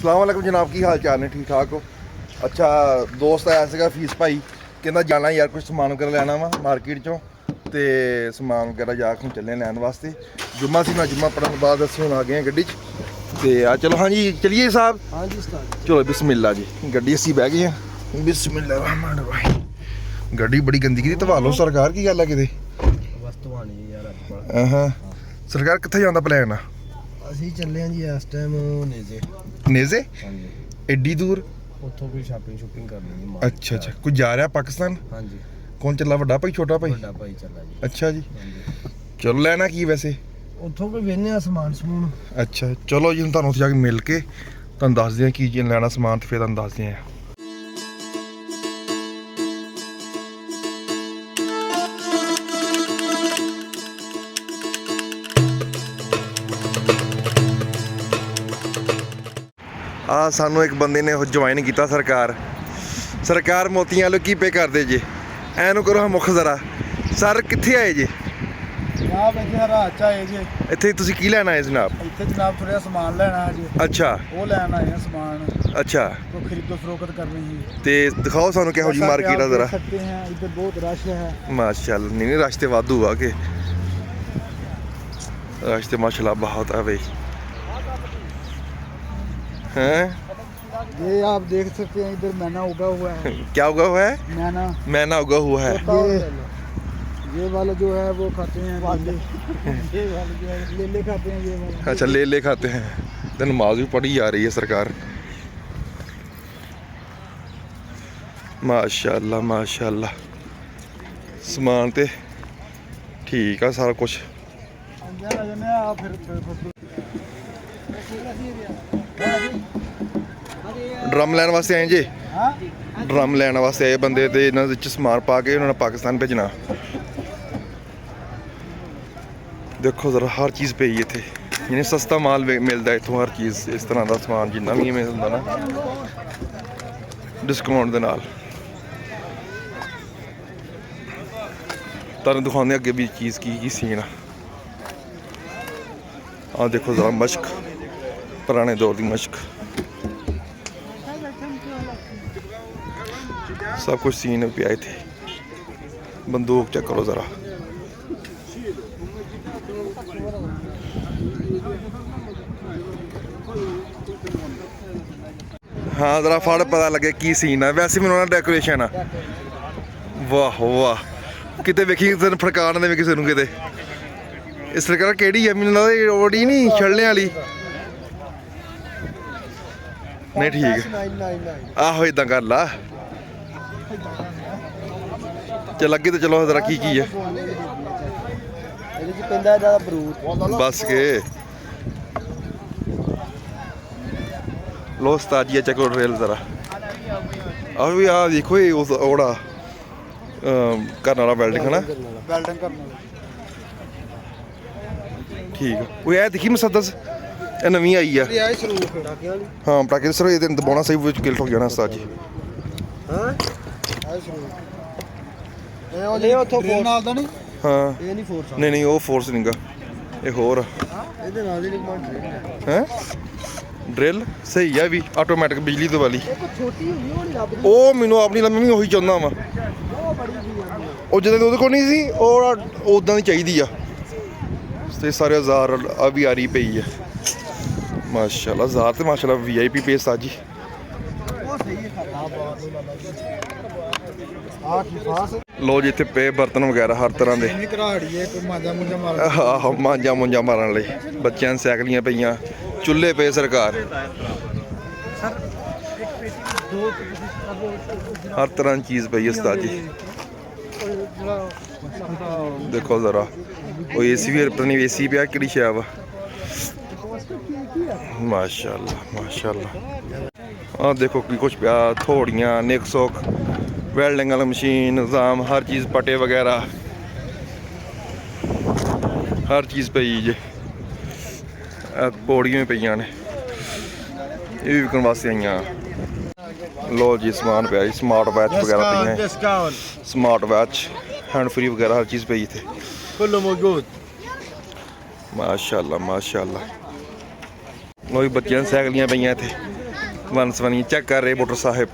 अस्सलाम वालेकुम जनाब, की हाल चाल ने? ठीक ठाक हो? अच्छा, दोस्त आया सीगा फीस भाई, कहना जाना यार कुछ समान वगैरह लेना वा मार्केट चों, तो समान वगैरह जाके चले लैन वास्ते। जुम्मा सी ना, जुम्मा पढ़ने के बाद असीं हुण आ गए हैं गड्डी च। ते चलो हाँ जी चलिए साहब। हाँ जी चलो बिस्मिल्ला जी, गड्डी असीं बह गए हैं। बिस्मिल्लाह रहमान रहीम। गड्डी बड़ी गंदी की धवा लो सरकार, की गल है किते बस धवानी यार। हाँ सरकार कित्थे जांदा प्लान आ? ਅਸੀਂ ਚੱਲੇ ਆਂ ਜੀ ਇਸ ਟਾਈਮ ਨੇਜ਼ੇ। नेजे ਹਾਂਜੀ एड्डी दूर? ਉੱਥੋਂ ਕੋਈ ਸ਼ਾਪਿੰਗ ਕਰਨੀ ਹੈ। अच्छा अच्छा, कोई जा रहा पाकिस्तान? ਹਾਂਜੀ कौन चला, वड्डा भाई छोटा भाई? ਵੱਡਾ ਭਾਈ ਚੱਲਾ ਜੀ। अच्छा जी, ਹਾਂਜੀ चलो लेना की वैसे? ਉੱਥੋਂ ਕੋਈ ਵੇਨੇ ਆ ਸਮਾਨ ਸਮੂਨ। अच्छा चलो जी, हम तुहानूं उत्थे जाके मिल के तुहानूं दसदे आं की चीज़ लैना समान, ते फिर तुहानूं दसदे आं। ਆ ਸਾਨੂੰ ਇੱਕ ਬੰਦੇ ਨੇ ਜੁਆਇਨ ਕੀਤਾ ਸਰਕਾਰ ਮੋਤੀਆਂ ਵਾਲੋ ਕੀ ਪੇ ਕਰਦੇ ਜੇ, ਐਨੂੰ ਕਰੋ ਮੁੱਖ ਜ਼ਰਾ। ਸਰ ਕਿੱਥੇ ਆਏ ਜੇ? ਜਨਾਬ ਇੱਥੇ ਹਰਾਜ ਆਏ ਜੀ। ਇੱਥੇ ਤੁਸੀਂ ਕੀ ਲੈਣ ਆਏ ਜਨਾਬ? ਇੱਥੇ ਜਨਾਬ ਥੋੜਾ ਸਮਾਨ ਲੈਣਾ ਹੈ ਜੀ। ਅੱਛਾ ਉਹ ਲੈਣ ਆਏ ਆ ਸਮਾਨ। ਅੱਛਾ, ਕੋਈ ਖਰੀਦੋ ਫਰੋਖਤ ਕਰਨੀ ਹੈ। ਤੇ ਦਿਖਾਓ ਸਾਨੂੰ ਕਿਹੋ ਜੀ ਮਾਰਕੀਟ ਆ ਜ਼ਰਾ। सकते हैं इधर बहुत रश है माशाल्लाह। नहीं रश तो वाधू आ के, रश तो माशाल्लाह बहुत है भाई। हैं ये आप देख सकते हैं इधर मैना उगा हुआ है। क्या उगा हुआ है? मैना उगा हुआ है। ये वाला जो है वो खाते हैं लेले। ये वाला जो है लेले खाते हैं। ये वाला अच्छा ले खाते हैं। तो नमाज भी पढ़ी जा रही है सरकार। माशाल्लाह माशाल्लाह, समान ते ठीक है सारा कुछ। ड्रम लैन वास्ते आए जी? ड्रम लैन वास्ते आए बंदे, ते इन्हां विच समान पा के उन्होंने पाकिस्तान भेजना। देखो ज़रा हर चीज़ पई इत्थे, यानी सस्ता माल मिलता है इत्थों, हर चीज़ इस तरह का समान जिन्ना भी मिलता ना डिस्काउंट दे नाल। तुहानूं दिखाने अगे भी चीज़ की सीन आ। देखो ज़रा मश्क, पुराने दौर की मश्क, सब कुछ सीन पे आए थे। बंदूक चेक करो ज़रा। हाँ ज़रा फड़ पता लगे की सीन है। वैसे भी उन्होंने डेकोरेशन आ, वाह वाह, किते वेखी फड़कान दे किसी किते। इस सरकार केड़ी है? मैनूं लगदा ओड़ी नहीं छड़ने वाली नहीं, ठीक है आहो इदां कर ला। चल अगे तो चलो जरा की है बस के लो उस्ताद जी चेक करो रेल जरा। आ भी आ देखो ये उस ओड़ा करने वाला वेल्डिंग है ना, वेल्डिंग करने ठीक है। वो यार देखी मसदस ये नवी आई है। हाँ पटाखे सर ये दबाना सही वो किल्ट हो जाना उस्ताद जी। हाँ नहीं वो फोर्स नहीं गा, ये होर है ड्रिल सही है भी आटोमैटिक बिजली तो वाली। वो मैनू अपनी लम्मी भी उही चाਹੁੰਦਾ ਵਾ, ਉਹ ਜਦੋਂ ਉਹਦੇ ਕੋਲ ਨਹੀਂ ਸੀ ਉਹ ਉਦਾਂ ਦੀ ਚਾਹੀਦੀ ਆ। ਤੇ ਸਾਰੇ ਹਜ਼ਾਰ ਆ ਵੀ ਆ ਰਹੀ ਪਈ ਹੈ ਮਾਸ਼ਾਅੱਲਾ। ਹਜ਼ਾਰ ਤੇ ਮਾਸ਼ਾਅੱਲਾ VIP ਪੇਸ ਆ ਜੀ। ਲੋ ਜੀ ਇੱਥੇ ਪਏ ਬਰਤਨ ਵਗੈਰਾ ਹਰ ਤਰ੍ਹਾਂ ਦੇ। ਆਹੋ ਮਾਂਜਾ ਮੁੰਜਾ ਮਾਰਨ ਲਈ ਬੱਚਿਆਂ ਨੂੰ ਸਾਈਕਲੀਆਂ ਪਈਆਂ, ਚੁੱਲ੍ਹੇ ਪਏ ਸਰਕਾਰ। हर तरह की चीज़ पई उस्ताद जी। देखो ज़रा वो AC भी पता नहीं AC पे कि शै वा। माशाल्लाह माशाल्लाह। हाँ देखो कि कुछ पिया थोड़ियाँ निक सोक वेल्डिंग वाला मशीन निज़ाम हर चीज़ पटे वगैरह हर चीज़ पई जे। पौड़ियाँ भी पईयां ने, ये भी विकन वास्ते आईयां। लो जी समान पे जी, स्मार्ट वॉच वगैरह पे हैं, स्मार्ट वॉच हैंड फ्री वगैरह हर चीज़ पे थे। माशाल्लाह माशाल्लाह। लो जी बच्चों साइकिलियाँ पे इतने ਵਨ ਸਵਨੀ ਚੈੱਕ ਕਰ ਰਹੇ ਬੁੱਟਰ ਸਾਹਿਬ।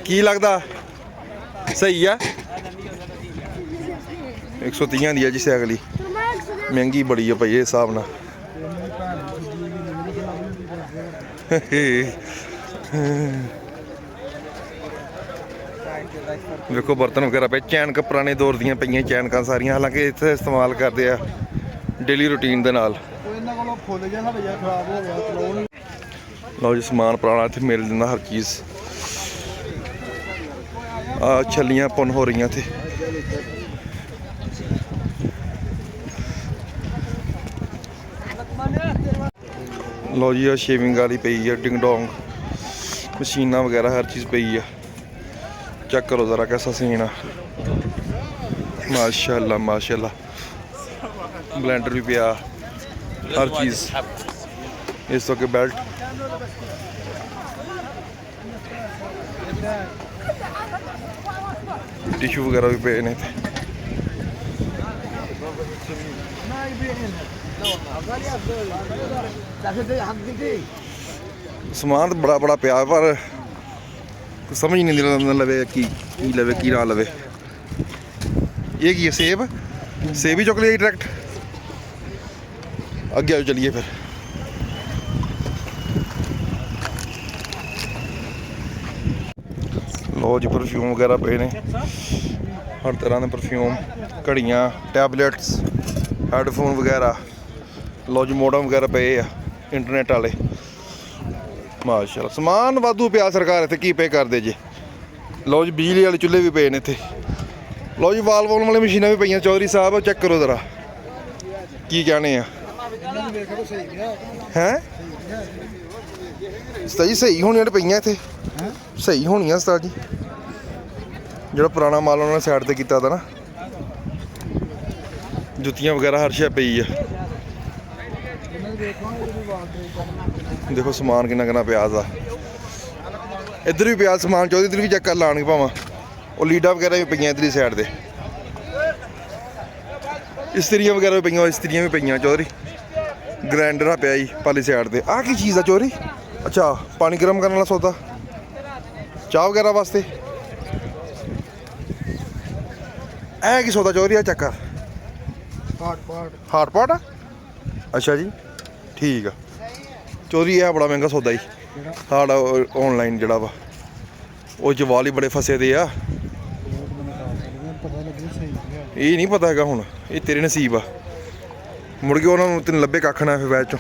ਕੀ ਲੱਗਦਾ ਸਹੀ ਆ? 130 ਦੀ ਆ ਜੀ ਸਾਈਕਲ ਹੀ। ਮਹਿੰਗੀ ਬੜੀ ਆ ਭਾਈ ਇਹ ਹਿਸਾਬ ਨਾਲ। ਵੇਖੋ ਬਰਤਨ ਵਗੈਰਾ ਪਏ, ਚੈਨਕ ਪੁਰਾਣੇ ਦੌਰ ਦੀਆਂ ਪਈਆਂ ਚੈਨਕਾਂ ਸਾਰੀਆਂ, ਹਾਲਾਂਕਿ ਇੱਥੇ ਇਸਤੇਮਾਲ ਕਰਦੇ ਆ ਡੇਲੀ ਰੂਟੀਨ ਦੇ ਨਾਲ। ਲਓ ਜੀ ਸਮਾਨ ਪੁਰਾਣਾ ਇੱਥੇ ਮਿਲ ਜਾਂਦਾ ਹਰ ਚੀਜ਼। ਆ ਛੱਲੀਆਂ ਪੁੰਨ ਹੋ ਰਹੀਆਂ ਇੱਥੇ। ਲਓ ਜੀ ਆ ਸ਼ੇਵਿੰਗ ਵਾਲੀ ਪਈ ਆ, ਡਿੰਗ ਡੋਂਗ ਮਸ਼ੀਨਾਂ ਵਗੈਰਾ ਹਰ ਚੀਜ਼ ਪਈ ਆ। ਚੈੱਕ ਕਰੋ ਜ਼ਰਾ कैसा सीन ਆ। माशाल्लाह माशाल्लाह। ब्लेंडर भी पिया, हर चीज़। इस तो के बेल्ट टिश्यू वगैरह भी पे ने। समान तो बड़ा बड़ा पिया पर समझ नहीं लवे की लवे की ना लवे। ये की है सेब? सेब ही चुक लिया डायरेक्ट। अगे आओ चलिए फिर। लो जी परफ्यूम वगैरह पे ने, हर तरह के परफ्यूम, घड़ियाँ, टैबलेट्स, हैडफोन वगैरह। लो जी मोडम वगैरह पे इंटरनेट वाले। माशाल्लाह समान वाधू पिया। सरकार इत्थे की पे कर दे जे। लो जी बिजली वाले चुल्हे भी पे ने इत्थे। लो जी वाल वोल वाली मशीनां भी पईयां। चौधरी साहब चेक करो जरा की कहने हैं। सही सही होनी पईयां इत्थे, सही होनियां उस्ताद जी। जो पुराना माल उन्होंने साइड ते कीता था ना। जुत्तियां वगैरह हर शै पई है। देखो समान किन्ना किन्ना पिया था। इधर भी पिया समान। चौधरी इधर भी चेक कर लाने भावें। और लीडा वगैरह भी पईयां इधर साइड से। इस्त्रियां वगैरह भी पईयां, इस्त्रियां भी पईयां चौधरी। ग्राइंडर पिया जी पाली साइड से। आ की चीज़ है चौधरी? अच्छा पानी गर्म करने वाला सौदा, चाह वगैरह वास्ते। ऐ की सौदा चौधरी? चेक कर। हाट पॉट। अच्छा जी ठीक है चौधरी। यह बड़ा महंगा सौदा ही साढ़ा ऑनलाइन जड़ा वा। वो जवाल ही बड़े फसे दे आ। ये नहीं पता है हुण, ये तेरे नसीब आ। मुड़ के उन्होंने तेन लभे कख ना फिर बाद चों।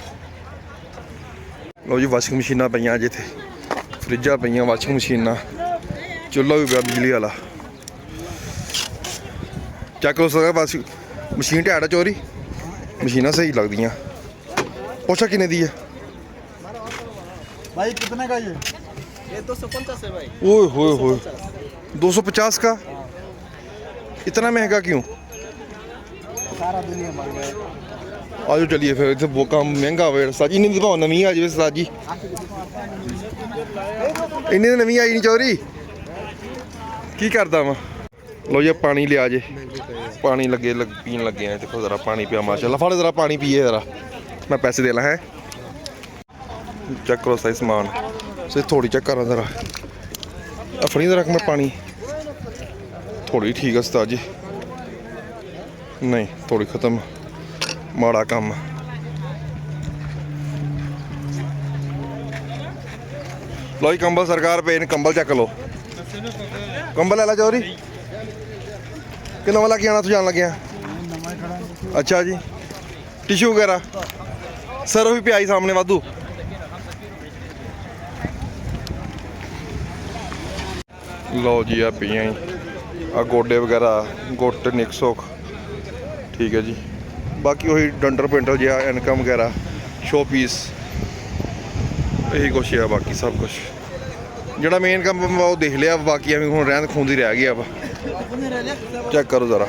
लो जी वाशिंग मशीनां पईयां अज इत्थे, फ्रिजां पईयां, वाशिंग मशीनां, चुल्हा भी पिया बिजली वाला। चेक करो सकदा वाशिंग मशीन ढैट आ चौधरी। मशीनां सही लगदियां। पूछा किन्ने दी है भाई? कितने का ये 250 है भाई। ओए होए होए 250 का? इतना महंगा क्यों? सारा दुनिया मर गया। आज चलिए फिर इतने वो काम महंगा हो साजी। इन्नी भाव नवी आ जाए साजी। इन्नी तो नवी आई नहीं चौधरी। की करदा वा? लो जी पानी लिया जे। पानी लगे पीन लगे हैं। देखो जरा पानी पिया माशाल्लाह। फड़ जरा पानी पिए जरा, मैं पैसे दे ला है। चेक करो सही समान से थोड़ी चेक करा जरा। अपनी तो रख मैं पानी थोड़ी ठीक है उस्ताद जी। नहीं थोड़ी ख़त्म, माड़ा काम। लो जी कंबल सरकार पे ने, कंबल चेक लो। कंबल लै ला चौधरी। कि नवा लग आना तू जान लगे? अच्छा जी टिश्यू वगैरह सर भी पियाई सामने वाधू। लो जी आ पियाँ आ गोडे वगैरह, गुट निक सोख ठीक है जी। बाकी वही डंडर पेंटल जिहा इनकम वगैरह शो पीस यही कुछ है। बाकी सब कुछ जोड़ा मेन काम वो देख लिया। बाकी अभी हूँ रहन खूंदी रह गया वा। चेक करो ज़रा।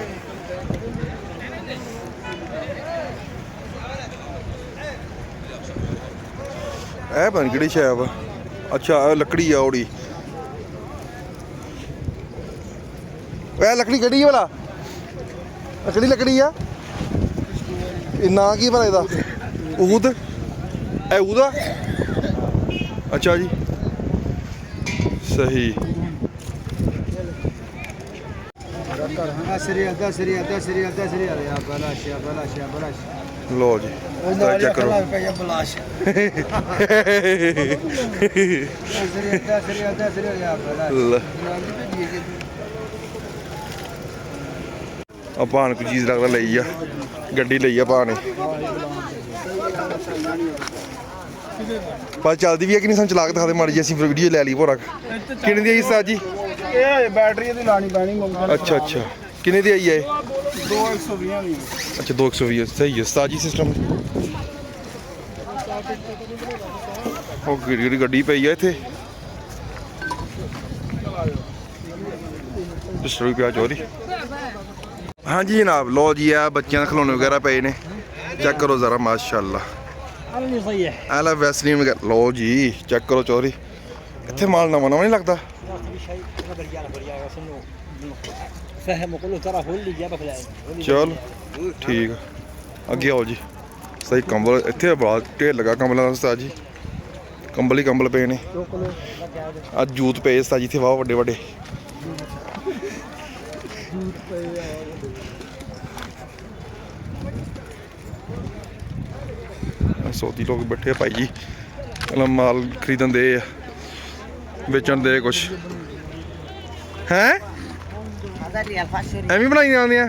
ए पता नहीं कि शै वा। अच्छा लकड़ी आ ओड़ी। वह लकड़ी कड़ी वाला लकड़ी लकड़ी आ। ना की भला ऊद ए ऊद। अच्छा जी ਸਹੀ। 10 रियाल 10 रियाल 10 रियाल 10 रियाल या बलाश या बलाश या बलाश ਲਓ ਜੀ ਚੈੱਕ ਕਰੋ। 10 रियाल 10 रियाल या बलाश ਲੈ। ਆਪਾਂ ਨੂੰ ਕੋਈ ਚੀਜ਼ ਲੱਗਦਾ ਲਈ ਆ, ਗੱਡੀ ਲਈ ਆ ਆਪਾਂ ਨੇ। ਪਰ ਚੱਲਦੀ ਵੀ ਹੈ ਕਿ ਨਹੀਂ, ਸਾਨੂੰ ਚਲਾ ਕੇ ਦਿਖਾ ਦੇ ਮਾੜੀ ਜੀ, ਅਸੀਂ ਫਿਰ ਵੀਡੀਓ ਲੈ ਲਈ ਭੋਰਾ। ਕਿੰਨੇ ਦੀ ਆਈ ਉਸਤਾਦ ਜੀ? ਇਹ ਬੈਟਰੀ ਦੀ ਲਾਣੀ ਪੈਣੀ ਮੰਗਣ। ਅੱਛਾ ਅੱਛਾ, ਕਿੰਨੇ ਦੀ ਆਈ ਹੈ? 2120 ਦੀ। ਅੱਛਾ 220। ਸਹੀ ਹੈ ਉਸਤਾਦ ਜੀ ਸਿਸਟਮ। ਉਹ ਜਿਹੜੀ ਗੱਡੀ ਪਈ ਆ ਇੱਥੇ, ਪਿਸਟਲ ਵੀ ਪਿਆ ਚੋਰੀ। ਹਾਂਜੀ ਜਨਾਬ, ਲਓ ਜੀ ਆ ਬੱਚਿਆਂ ਦੇ ਖਿਡੌਣੇ ਵਗੈਰਾ ਪਏ ਨੇ, ਚੈੱਕ ਕਰੋ ਜ਼ਰਾ ਮਾਸ਼ਾਅੱਲਾ। ਆਲਾ ਵੈਸਲੀਨ ਵਗੈਰਾ, ਲਓ ਜੀ ਚੈੱਕ ਕਰੋ ਚੋਰੀ। ਇੱਥੇ ਮਾਲ ਨਵਾਂ ਨਵਾਂ ਨਹੀਂ ਲੱਗਦਾ। ਚਲ ਠੀਕ ਆ, ਅੱਗੇ ਆਓ ਜੀ। ਸਹੀ ਕੰਬਲ ਇੱਥੇ ਬੜਾ ਢੇਰ ਲੱਗਾ ਕੰਬਲਾਂ ਦਾ ਉਸਤਾਦ ਜੀ, ਕੰਬਲ ਹੀ ਕੰਬਲ ਪਏ ਨੇ। ਅੱਜ ਜੂਤ ਪਏ ਉਸਤਾਦ ਜੀ ਇੱਥੇ ਵਾਹ ਵੱਡੇ ਵੱਡੇ। ਸੌਦੀ ਲੋਕ ਬੈਠੇ ਆ ਭਾਈ ਜੀ, ਮਾਲ ਖਰੀਦਣ ਦੇ ਆ, ਵੇਚਣ ਦੇ ਕੁਛ ਹੈ। ਐਵੇਂ ਬਣਾਈ ਜਾਂਦੀਆਂ।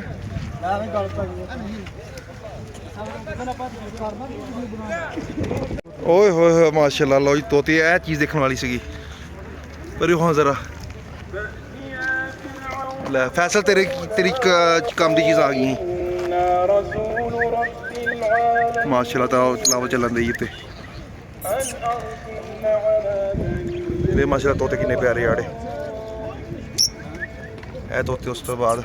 ਓਏ ਹੋਏ ਹੋਏ ਮਾਸ਼ਾਅੱਲਾ। ਲਓ ਜੀ ਤੋਤੀ, ਇਹ ਚੀਜ਼ ਦੇਖਣ ਵਾਲੀ ਸੀਗੀ। ਪਰ ਉਹ ਜ਼ਰਾ ਲੈ ਫੈਸਲ, ਤੇਰੀ ਕੰਮ ਦੀ ਚੀਜ਼ ਆ ਗਈ ਮਾਸ਼ਾਅੱਲਾ। ਤਾਂ ਚਲਾਵਾ ਚੱਲਣ ਦੀ ਤੇ ਮਾਸ਼ਾਅੱਲਾ ਤੋਤੇ ਕਿੰਨੇ ਪਿਆਰੇ ਆੜੇ। ਇਹ ਤੋਤੇ ਉਸ ਤੋਂ ਬਾਅਦ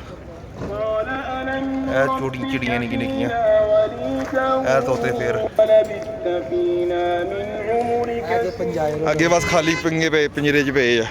ਇਹ ਚਿੜੀਆਂ ਨਿੱਕੀਆਂ ਨਿੱਕੀਆਂ, ਇਹ ਤੋਤੇ ਫਿਰ ਅੱਗੇ ਬਸ ਖਾਲੀ ਪਿੰਗੇ ਪਏ, ਪਿੰਜਰੇ 'ਚ ਪਏ ਆ।